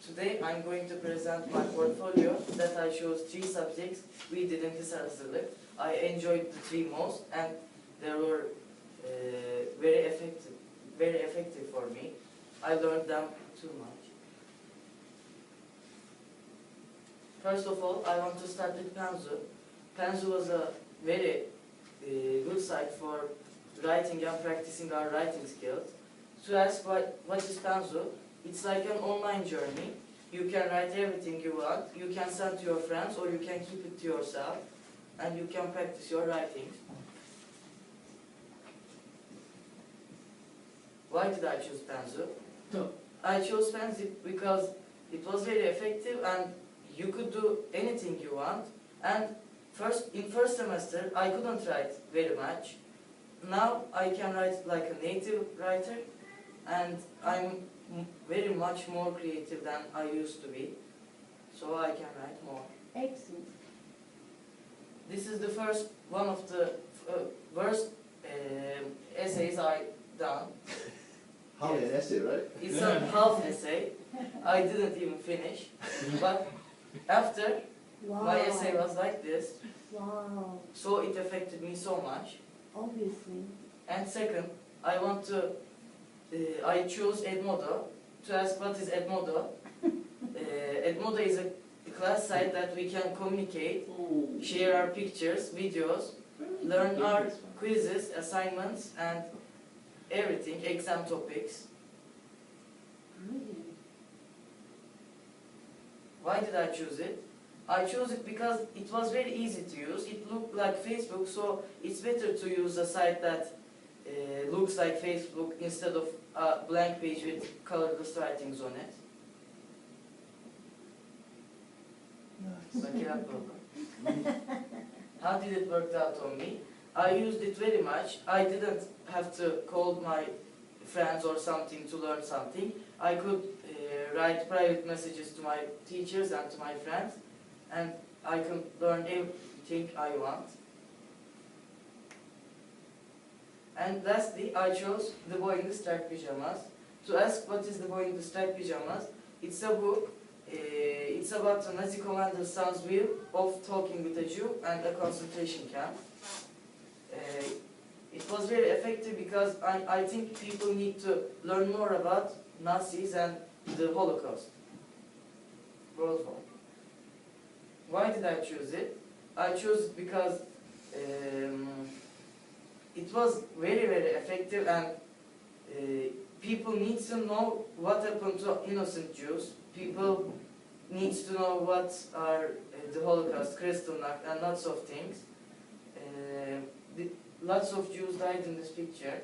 Today I'm going to present my portfolio that I chose 3 subjects we did in Hisar hazırlık. I enjoyed the 3 most and they were very effective for me. I learned them too much. First of all, I want to start with Penzu. Penzu was a very good site for writing and practicing our writing skills. To ask what is Penzu, it's like an online journey. You can write everything you want, you can send to your friends or you can keep it to yourself and you can practice your writing. Why did I choose Penzu? No. I chose Penzu because it was very effective and you could do anything you want. And in first semester I couldn't write very much. Now I can write like a native writer and I'm very much more creative than I used to be. So I can write more. Excellent. This is the first one of the worst essays I done. Half an essay, right? It's a half essay. I didn't even finish. But after, Wow. my essay was like this. Wow. So it affected me so much. Obviously. And second, I chose Edmodo to ask what is Edmodo. Edmodo is a class site that we can communicate, share our pictures, videos, learn our quizzes, assignments, and everything, exam topics. Brilliant. Why did I choose it? I chose it because it was very easy to use. It looked like Facebook, so it's better to use a site that looks like Facebook instead of a blank page with colorless writings on it. How did it work out on me? I used it very much. I didn't have to call my friends or something to learn something. I could write private messages to my teachers and to my friends, and I could learn everything I want. And lastly, I chose The Boy in the Striped Pyjamas. To ask what is The Boy in the Striped Pyjamas, it's a book. It's about a Nazi commander's son's view of talking with a Jew and a concentration camp. It was very effective because I think people need to learn more about Nazis and the Holocaust. World War. Why did I choose it? I chose it because it was very effective and people need to know what happened to innocent Jews. People need to know what are the Holocaust, Kristallnacht, and lots of things. Lots of Jews died in this picture,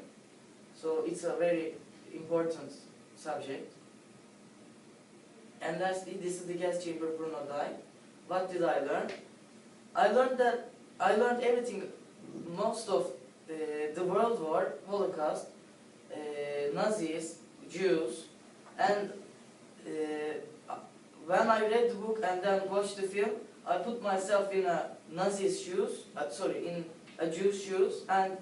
so it's a very important subject. And lastly, this is the gas chamber Bruno died. What did I learn? I learned everything, most of the World War, Holocaust, Nazis, Jews, and when I read the book and then watched the film, I put myself in a Nazi's shoes, in a Jew's shoes, and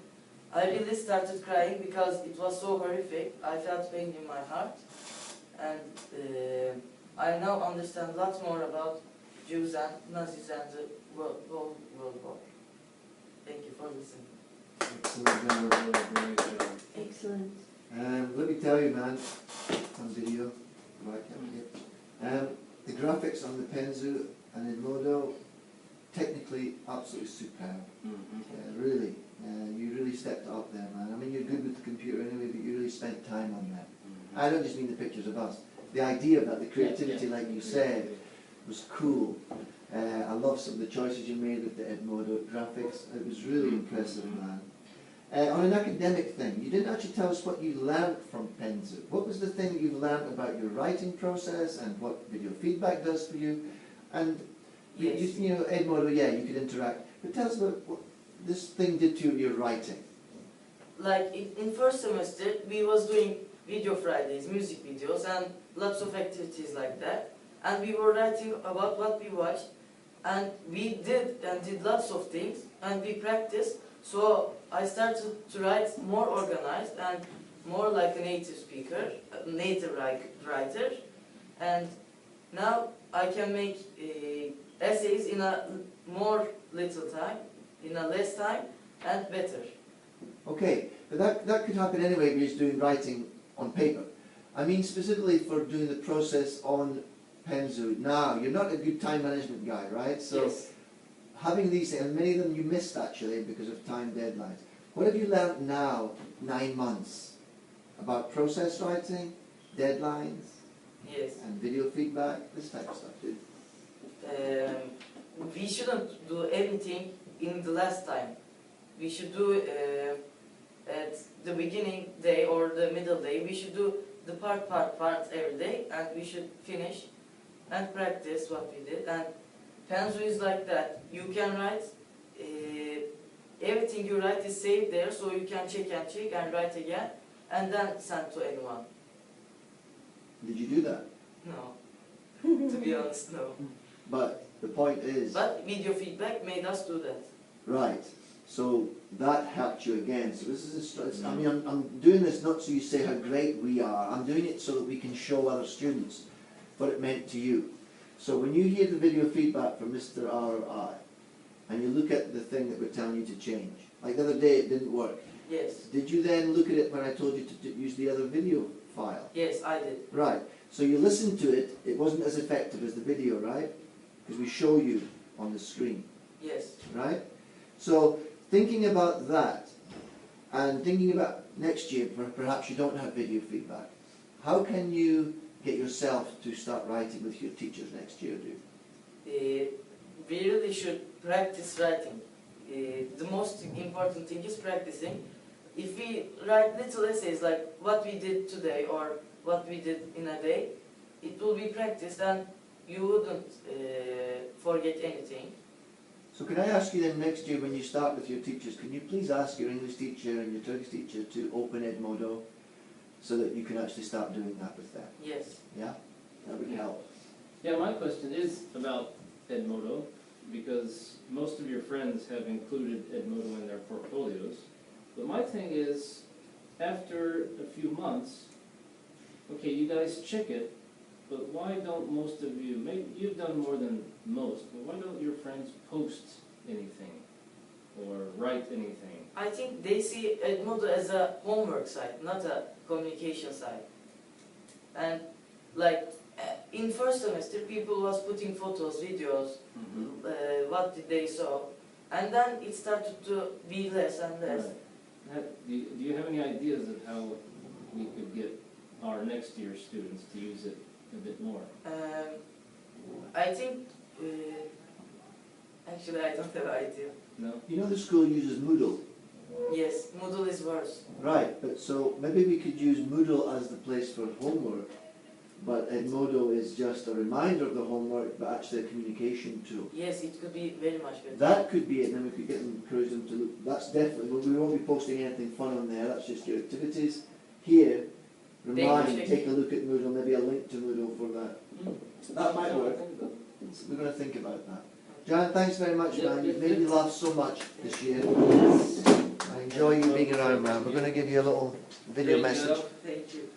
I really started crying because it was so horrific. I felt pain in my heart, and I now understand lots more about Jews and Nazis and the World War. Thank you for listening. Excellent job. Excellent. Let me tell you, man, on video, the graphics on the Penzu and Edmodo, technically absolutely superb. Really, you really stepped it up there, man. I mean, you're good with the computer anyway, but you really spent time on that. I don't just mean the pictures of us. The idea of that, the creativity, like you said, was cool. I love some of the choices you made with the Edmodo graphics. It was really impressive, man. On an academic thing, you didn't actually tell us what you learned from Penzu. What was the thing that you learned about your writing process and what video feedback does for you? And Yes. you know, Edmodo, yeah, you could interact. But tell us about what this thing did to your writing. Like in first semester, we was doing video Fridays, music videos, and lots of activities like that. And we were writing about what we watched, and we did lots of things, and we practiced. So I started to write more organized and more like a native speaker, native writer, and Now I can make essays in a more little time, in a less time, and better. Okay, but that could happen anyway if you're just doing writing on paper. I mean specifically for doing the process on Penzu. Now, you're not a good time management guy, right? So Yes. having these, and many of them you missed actually because of time deadlines. What have you learnt now, 9 months, about process writing, deadlines, Yes. and video feedback, this type of stuff, dude? We shouldn't do everything in the last time. We should do at the beginning day or the middle day. We should do the part every day, and we should finish and practice what we did. And Penzu is like that. You can write, everything you write is saved there, so you can check and write again, and then send to anyone. Did you do that? No, to be honest, no. But the point is, But video feedback made us do that. right, so that helped you again. So this is, I mean, I'm doing this not so you say how great we are. I'm doing it so that we can show other students what it meant to you. So when you hear the video feedback from Mr. R or I, and you look at the thing that we're telling you to change, like the other day it didn't work, Yes, did you then look at it when I told you to use the other video file? yes, I did. Right, so you listened to it, it wasn't as effective as the video, right? Because we show you on the screen, Yes. right? So thinking about that, and thinking about next year, perhaps you don't have video feedback, how can you get yourself to start writing with your teachers next year, dude? We really should practice writing. The most important thing is practicing. If we write little essays like what we did today or what we did in a day, it will be practiced and you wouldn't forget anything. So can I ask you then next year when you start with your teachers, can you please ask your English teacher and your Turkish teacher to open Edmodo so that you can actually start doing that with them? Yes. Yeah? That would help. Yeah, my question is about Edmodo, because most of your friends have included Edmodo in their portfolios. But my thing is, after a few months, okay, you guys check it, but why don't most of you, maybe you've done more than most, but why don't your friends post anything or write anything? I think they see Edmodo as a homework site, not a communication site. And like in first semester, people was putting photos, videos, what did they saw, and then it started to be less and less. Do you have any ideas of how we could get our next year students to use it a bit more? I think, actually I don't have an idea. No? You know the school uses Moodle? Yes, Moodle is worse. Right, but so maybe we could use Moodle as the place for homework, but Edmodo is just a reminder of the homework, but actually a communication tool. Yes, it could be very much better. That could be it, and then we could get them, encourage them to look. That's definitely, we won't be posting anything fun on there, that's just your activities. Here, remind, English. take a look at Moodle, maybe a link to Moodle for that. That might work. Yes. We're going to think about that. Jan, thanks very much, man. You've made me laugh so much this year. I enjoy you being around, man. We're going to give you a little video message. Thank you.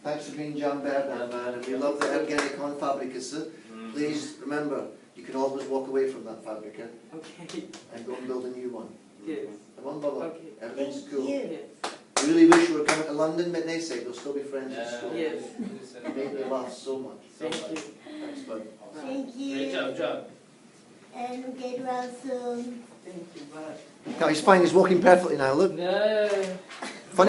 Thanks for being Jan Berdan, man. And we love the Ergenekon Fabrikası. Please remember, you can always walk away from that fabrica Okay. and go and build a new one. Yes. Come on, Baba. Okay. Everything's Thank cool. you. Yes. Really wish you were coming to London, but they say we'll still be friends at school. Yes. You made me laugh so much. Thank you. Thanks, bud. Thank Great you. job. And get well soon. Thank you. Bye. He's fine, he's walking perfectly now, look. No.